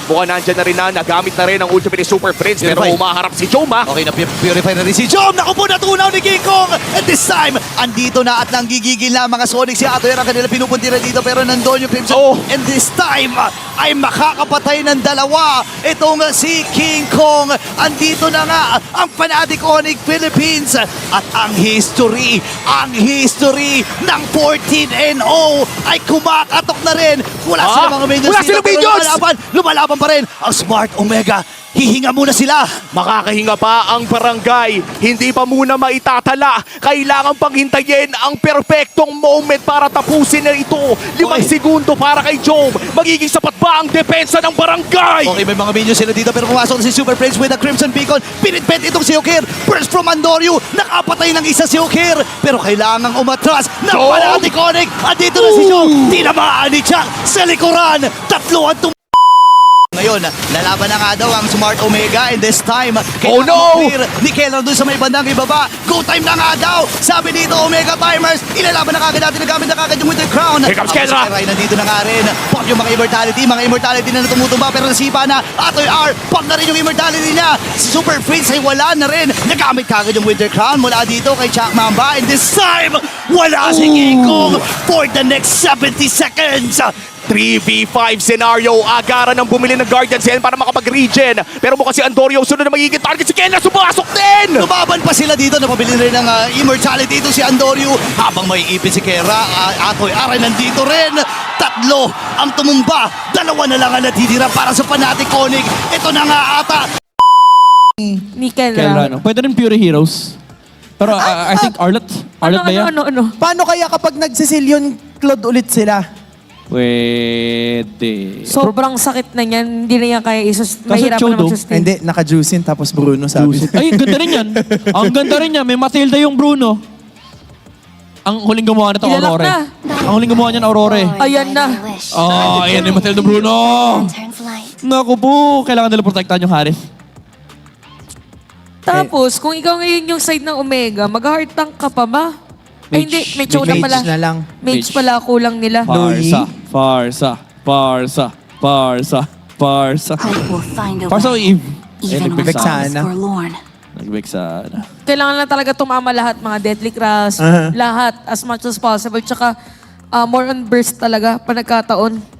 Mukhang nandyan na rin na, nagamit na rin ang ultimate ni Super Prince. Pero Purify. umaharap si Jom ha. Okay na, purify na rin si Jom. Naku po, natunaw ni King Kong. And this time, andito na at nanggigigil na mga Sonic. Si Atoy ang kanila pinupuntiran dito pero nandun yung Crimson. Oh. And this time, ay makakapatay ng dalawa. Itong si King Kong. Andito na nga ang Fnatic Onyx Philippines. At ang history ng 14-0 ay kumakatok na rin. Wala silang mga minions Wala dito, silang pero minions! lumalaban pa rin ang Smart Omega. Hihinga muna sila. Makakahinga pa ang barangay. Hindi pa muna maitatala. Kailangan pang hintayin ang perpektong moment para tapusin na ito. 5 Okay. segundo para kay Jom. Magiging sapat ba ang depensa ng barangay? Okay, may mga minions sila dito pero pumasok na si Super Prince with a Crimson Beacon. Pinitpet itong si Okir. Burst from Andoryu. Nakapatay ng isa si Okir. Pero kailangang umatras ng Jom! Fnatic Onyx. Andito na si Jom. Tinamaan ni Chuck sa likuran. Tatlo ang ngayon, lalaban na nga daw ang Smart Omega and this time, Oh, no! clear ni Keller doon sa may bandang ibaba. Go time na nga daw! Sabi dito, Omega Timers, ilalaban na kagad natin, nagamit na kagad yung Winter Crown. Here comes Tapos Kendra. si Kerai, nandito na nga rin. Pop yung mga immortality na tumutumba pero nasipa na. Atoy R, pop na rin yung immortality niya. Si Super Prince ay wala na rin. Nagamit kagad yung Winter Crown mula dito kay Chuck Mamba and this time, wala si King Kong for the next 70 seconds. 3v5 scenario. Agaran ng bumili ng Guardian Cell para makapag-regen. Pero mukhang si Andoryu ang sunod na magiging target. Si Kenna sumasok din! Lumaban pa sila dito, napabili rin ng immortality dito si Andoryu. Habang may ipin si Kera, Atoy Aray nandito rin. Tatlo ang tumumba. Dalawa na lang ang natitira para sa Fnatic Onyx. Ito na nga ata. Ni Kelra. Kelra, no? Pwede rin Pure Heroes. Pero I think Arlet ba yan? Ano? Paano kaya kapag nagsisilyon Claude ulit sila? Pwede. Sobrang sakit na niyan. Hindi na yan kaya mahirapan Chodo, na mag-sustain. Hindi, naka-juicing tapos Bruno sabi. Ay, ganda rin yan. Ang ganda rin yan. May Matilda yung Bruno. Ang huling gumawa nito, Ilalak Aurore. na. Ang huling gumawa niyan, Aurore. Ayan na. Oh, ayan yung Matilda Bruno. Naku po, kailangan nila protektahan yung Harith. Tapos, kung ikaw ngayon yung side ng Omega, mag-hard tank ka pa ba? Ay, hindi. May Choda Mage pala. na lang. Mage pala kulang nila. Farsa. Farsa o Eve? Even when nagbigsa. all is forlorn. Nagbigsa na. Kailangan lang talaga tumama lahat, mga Deadly Cross, lahat, as much as possible. Tsaka, more on burst talaga, pa nagkataon.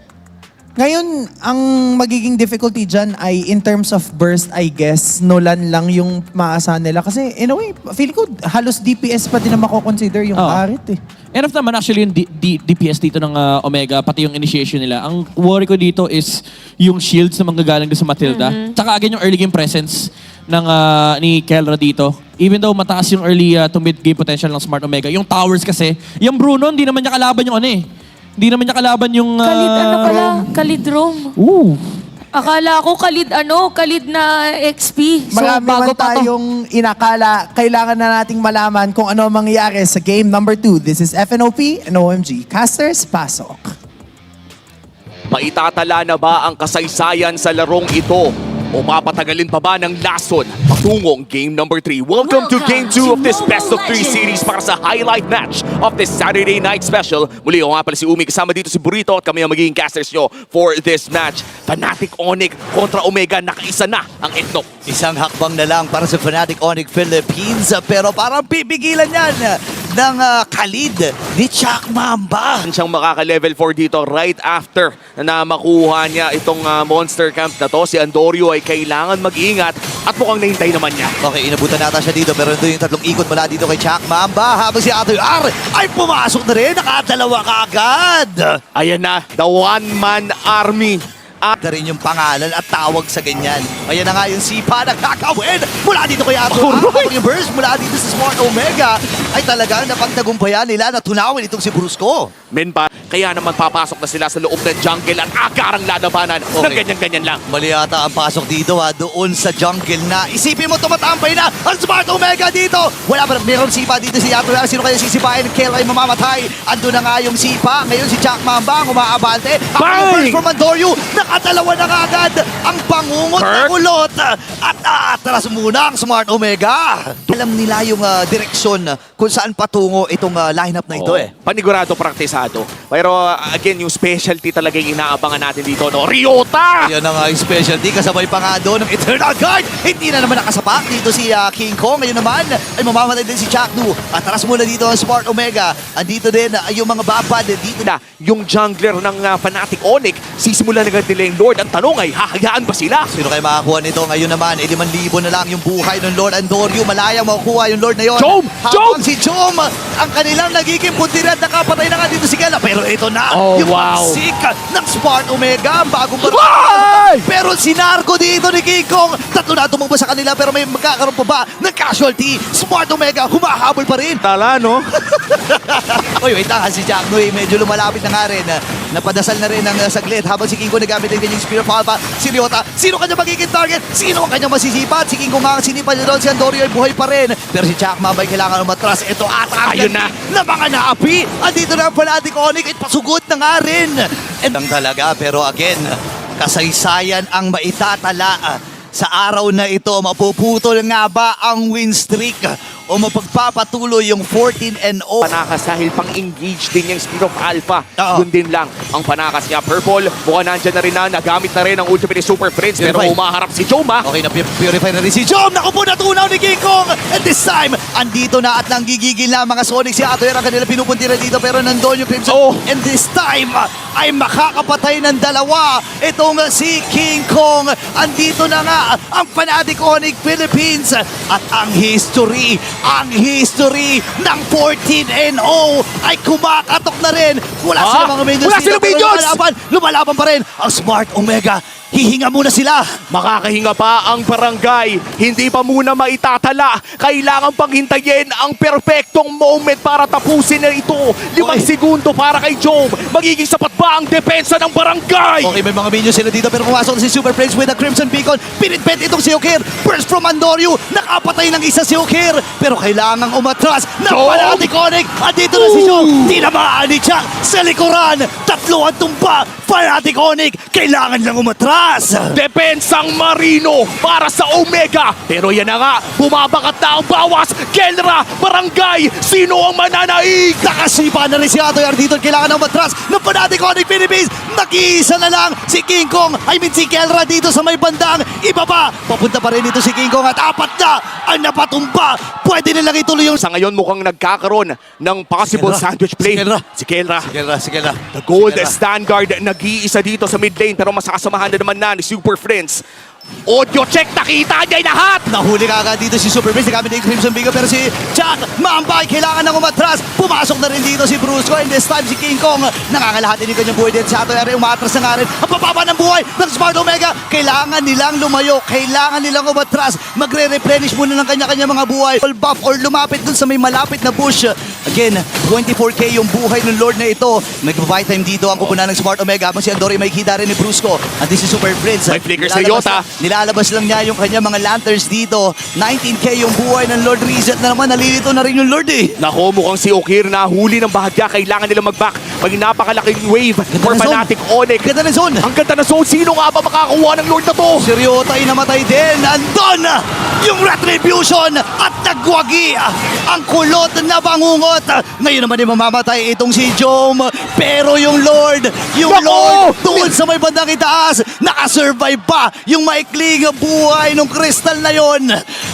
Ngayon, ang magiging difficulty dyan ay in terms of burst, I guess, Nolan lang yung maasahan nila. Kasi in a way, feel ko halos DPS pa din na mako-consider yung Arit eh. Enough naman actually yung DPS dito ng Omega, pati yung initiation nila. Ang worry ko dito is yung shields na manggagaling doon sa Matilda. Tsaka again yung early game presence ng ni Kelra dito. Even though mataas yung early to mid game potential ng Smart Omega, yung towers kasi, yung Bruno, hindi naman niya kalaban yung ano eh. Hindi naman niya kalaban yung... Khalid Khalid Rome. Ooh. Akala ko Khalid na XP. So, Marami bago man pa to. tayong inakala, kailangan na nating malaman kung ano ang mangyayari sa game number 2. This is FNOP and OMG. Casters, pasok. Maitatala na ba ang kasaysayan sa larong ito? O mapatagalin pa ba ng lason patungong game number 3? Welcome to game 2 of this best of 3 series para sa highlight match of this Saturday night special. Muli ako nga pala si Umi, kasama dito si Burrito at kami ang magiging casters nyo for this match. Fnatic Onyx kontra Omega, nakaisa na ang itlog. Isang hakbang na lang para sa Fnatic Onyx Philippines pero parang pipigilan yan ng Khalid ni Chuck Mamba. Siyang makaka-level 4 dito right after na makuha niya itong monster camp na to. Si Andoryu ay kailangan mag-ingat at mukhang nahintay naman niya. Okay, inabutan nata siya dito pero ito yung tatlong ikot mula dito kay Chuck Mamba habang si Atoy R ay pumasok na rin, nakadalawa kaagad. Ayan na, the one-man army. At rin yung pangalan at tawag sa ganyan. Ayan na nga yung sipa na kakawin mula dito kay Atoy R. Habang yung burst mula dito sa Smart Omega ay talagang napagtagumpayan nila na tunawin itong si Brusco. Men pa, kaya naman papasok na sila sa loob ng jungle at akarang lalabanan ng ganyan-ganyan lang. Mali ata ang pasok dito doon sa jungle na. Isipin mo tumatampay na ang Smart Omega dito. Wala pa meron sipa dito si Atoy R. Sino kaya sisipain? Kela ay mamamatay. Ando na nga yung sipa. Ngayon si Chuck Mamba ang umaabante. Ang burst from Andoryu. Nakadalawa na kagad ang bangungot na Kirk? kulot at atras muna ang Smart Omega. Alam nila yung direksyon kung saan patungo itong lineup na ito Oo. eh. Panigurado praktisado. Pero again, yung specialty talaga yung inaabangan natin dito, no? Ryota! Yan ang specialty, kasabay pa nga doon ng Eternal Guard. Hindi na naman nakasapak dito si King Kong. Ngayon naman ay mamamatay din si Chaknu. Atras muna dito ang Smart Omega. Andito din yung mga babad dito na. Yung jungler ng Fnatic Onyx, sisimula na agad nila yung Lord. Ang tanong ay, hahayaan ba sila? Sino kayo makakuha nito? Ngayon naman, 5,000 na lang yung buhay ng Lord Andoryu. Malayang makukuha yung Lord na yon. Jom! Habang si Jom, ang kanilang nagiging puntiran, nakapatay na nga dito si Gala. Pero ito na, Oh, yung wow. pagsik ng Smart Omega. Ang bagong Ay! barangay. Pero sinarko dito ni King Kong. Tatlo na tumumba sa kanila pero may magkakaroon pa ba ng casualty? Smart Omega, humahabol pa rin. Tala, no? Oy, wait lang, si Jack Nui medyo lumalapit na nga rin. Napadasal na rin ng saglit habang si King Kong nagamit din yung Spear of Alpha. Si Ryota, sino kanya magiging target? Sino ang kanyang masisipat? Si King Kong nga ang sinipan niya doon. Si Andoryu ay buhay pa rin. Pero si Jack Mabay kailangan umatras. Ito ata Ayun na. mga naapi. Andito na ang Fnatic Onyx at pasugod na nga rin. And ang talaga, pero again, kasaysayan ang maitatala sa araw na ito. Mapuputol nga ba ang win streak o mapagpapatuloy yung 14-0? Panakas dahil pang-engage din yung Spear of Alpha. Oo. Yun din lang ang panakas niya. Purple, mukhang nandyan na rin nagamit na rin ang ultimate ni Super Friends. Pero Purify. umaharap si Joma. Okay, na-purify na rin si Jom. Naku po, natunaw ni King Kong. And this time, andito na at nanggigigil na mga Sonic. Si Atoyer ang kanila pinupuntiran dito pero nandun yung Crimson. Oh. And this time, ay makakapatay ng dalawa. Itong si King Kong. Andito na nga ang Fnatic Onyx Philippines. At ang history ng 14-0 ay kumakatok na rin. Wala Ah, silang mga minions. wala dito, silang pero minions! Lumalaban pa rin ang Smart Omega. Hihinga muna sila. Makakahinga pa ang barangay. Hindi pa muna maitatala. Kailangan pang hintayin ang perfectong moment para tapusin na ito. 5 Okay. segundo para kay Jom. Magiging sapat ba ang depensa ng barangay? Okay, may mga minions sila dito pero pumasok na si Super Prince with a Crimson Beacon. Pinitpit itong si Okir. Burst from Andoryu. Nakapatay ng isa si Okir. Pero kailangang umatras ng Jom! Fnatic Onyx. Andito na si Jom. Tinamaan ni Chuck sa likuran. Tatlo ang tumba. Fnatic Onyx. Kailangan lang umatras. Depensang Marino para sa Omega. Pero yan na nga, bumabakat na ang bawas. Kelra, barangay, sino ang mananaig? Nakasipa na rin si Atoyar dito. Kailangan ng matras ng Fnatic Onyx Philippines. Nag-iisa na lang si King Kong. Si Kelra dito sa may bandang ibaba. Papunta pa rin dito si King Kong at apat na ang napatumba. Pwede nilang ituloy yung... Sa ngayon mukhang nagkakaroon ng possible Kelra. sandwich play. Si Kelra. Si Kelra. The Gold Vanguard nag-iisa dito sa mid lane pero masakasamahan na naman na ni Super Friends. Audio check, nakita niya lahat! Nahuli ka agad dito si Super Prince. Nagamit na yung Crimson Beacon pero si Chuck Mambay kailangan ng umatras. Pumasok na rin dito si Brusco and this time si King Kong. Nangangalahati din kanyang buhay din. Si Atoyar umatras na nga rin. Ang bababa ng buhay ng Smart Omega. Kailangan nilang lumayo. Kailangan nilang umatras. Magre-replenish muna ng kanya-kanya mga buhay. All buff or lumapit dun sa may malapit na bush. Again, 24k yung buhay ng Lord na ito. Nag-buy time dito ang kupunan ng Smart Omega. Habang si Andoryu may kita rin ni Brusco. At this is Super Prince. May flicker sa Yota. Nilalabas lang niya yung kanyang mga lanterns dito. 19k yung buhay ng Lord. Reset na naman. Nalilito na rin yung Lord eh. Nako, mukhang si Okir na huli ng bahagya. Kailangan nila mag-back. May napakalaking wave for ng zone. Fnatic Onyx. Ganda ng zone. Ang ganda na zone. Sino nga ba makakuha ng Lord na to? Si Ryota ay namatay din. Andon yung retribution at nagwagi ang kulot na bangungot. Ngayon naman ay mamamatay itong si Jom. Pero yung Lord, Nako! doon sa may bandang itaas, nakasurvive pa yung maikling buhay ng crystal na yon.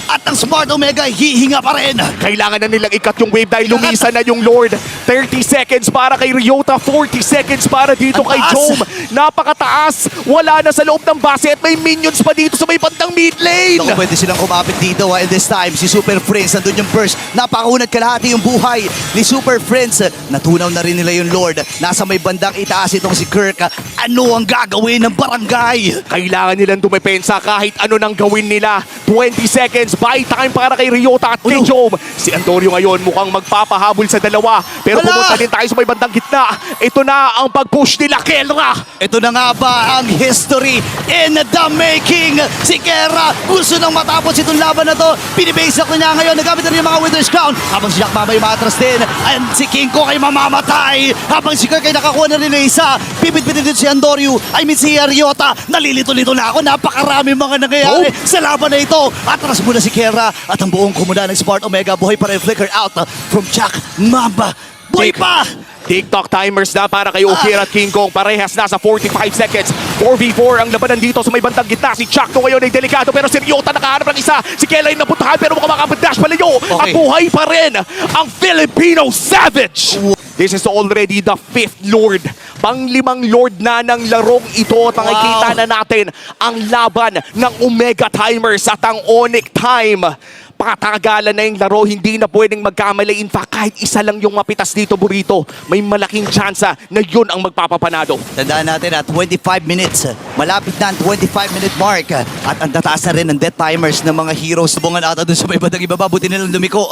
At ang Smart Omega hihinga pa rin. Kailangan na nilang ikat yung wave dahil lumisa na yung Lord. 30 seconds para kay Ryota, 40 seconds para dito Ang kay taas. Jom. Napakataas. Wala na sa loob ng base at may minions pa dito sa may bandang mid lane. Naku, pwede silang kumapit dito. And this time, si Super Friends, nandun yung burst. Napakaunat kalahati yung buhay ni Super Friends. Natunaw na rin nila yung Lord. Nasa may bandang itaas itong si Kirk. Ano ang gagawin ng barangay? Kailangan nilang dumepensa kahit ano nang gawin nila. 20 seconds buy time para kay Ryota at kay Ulo. Job. Si Andorio ngayon mukhang magpapahabol sa dalawa. Pero Wala. pumunta din tayo sa may bandang gitna. Ito na ang pag-push nila, Kelra. Ito na nga ba ang history in the making? Si Kera gusto nang matapos itong laban na to. Pinibase ako niya ngayon. Nagamit na rin yung mga Wither's Crown. Habang si Jack Mama ay matras din. And si King Kong ay mamamatay. Habang si Kirk ay nakakuha na rin na isa. Pipit-pitin din si Andorio. I mean si Ryota. Nalilito-lito na ako. Napakarami mga nangyayari sa laban na ito. Atras muna si Kera. At ang buong kumuna ng Smart Omega. Buhay pa rin flicker out from Jack Mamba. Buhay pa! TikTok timers na para kay Okira at King Kong. Parehas na sa 45 seconds. 4v4 ang labanan dito sa may bandang gitna. Si Chakto ngayon ay delikado pero si Ryota nakahanap ng isa. Si Kela ay napuntahan pero mukhang makapag-dash palayo. At Okay. buhay pa rin ang Filipino Savage. This is already the 5th Lord. Pang-5 Lord na ng larong ito. At nakikita na natin ang laban ng Omega Timers at ang Onyx Time. Pakatagalan na yung laro, hindi na pwedeng magkamali. In fact, kahit isa lang yung mapitas dito, Burrito, may malaking tsansa na yun ang magpapapanado. Tandaan natin at 25 minutes. Malapit na ang 25-minute mark. At ang tataas na rin ng death timers ng mga heroes. Bungan ata dun sa may bandang ibaba. Buti nilang dumiko.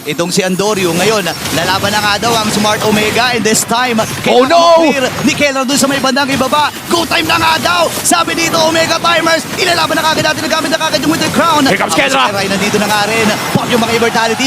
Itong si Andorio. Ngayon, lalaban na nga daw ang Smart Omega. And this time, Oh, no! ni Keller dun sa may bandang ibaba. Go time na nga daw. Sabi dito, Omega Timers. Ilalaban na kagad natin. Nagamit na kagad yung Winter Crown. Here comes Kendra. Ay, nandito na nga rin. Pop yung mga immortality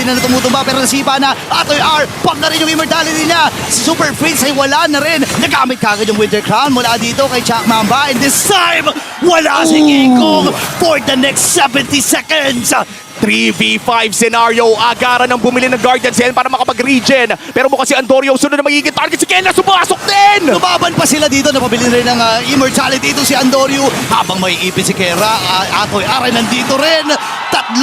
na natumutumba pero nasipa na. Atoy R, pop na rin yung immortality niya. Si Super Prince ay wala na rin. Nagamit kagad yung Winter Crown mula dito kay Jack Mamba. And this time, wala si King Kong for the next 70 seconds. 3v5 scenario. Agaran ang bumili ng Guardian Cell para makapag-regen. Pero mukhang si Andorio sunod na magiging target. Si Kela sumasok din! Lumaban pa sila dito. Napabili rin ng immortality ito si Andorio. Habang may ipin si Kera, Atoy R ay nandito rin. 3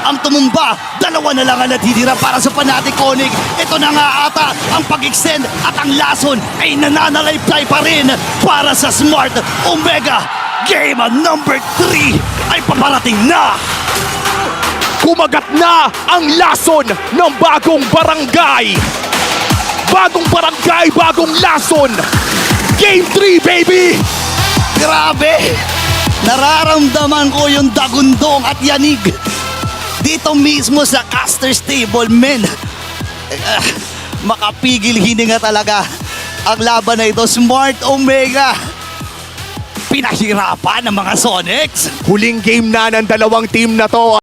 ang tumumba. 2 na lang ang natitira para sa Fnatic Onyx. Ito na nga ata ang pag-extend at ang lason ay nananalayplay pa rin para sa Smart Omega. Game number 3 ay paparating na. Kumagat na ang lason ng bagong barangay. Bagong barangay, bagong lason. Game 3, baby! Grabe! Nararamdaman ko yung dagundong at yanig dito mismo sa caster's table, men. Makapigil hininga talaga ang laban na ito. Smart Omega. Pinahirapan ng mga Sonics. Huling game na ng dalawang team na to.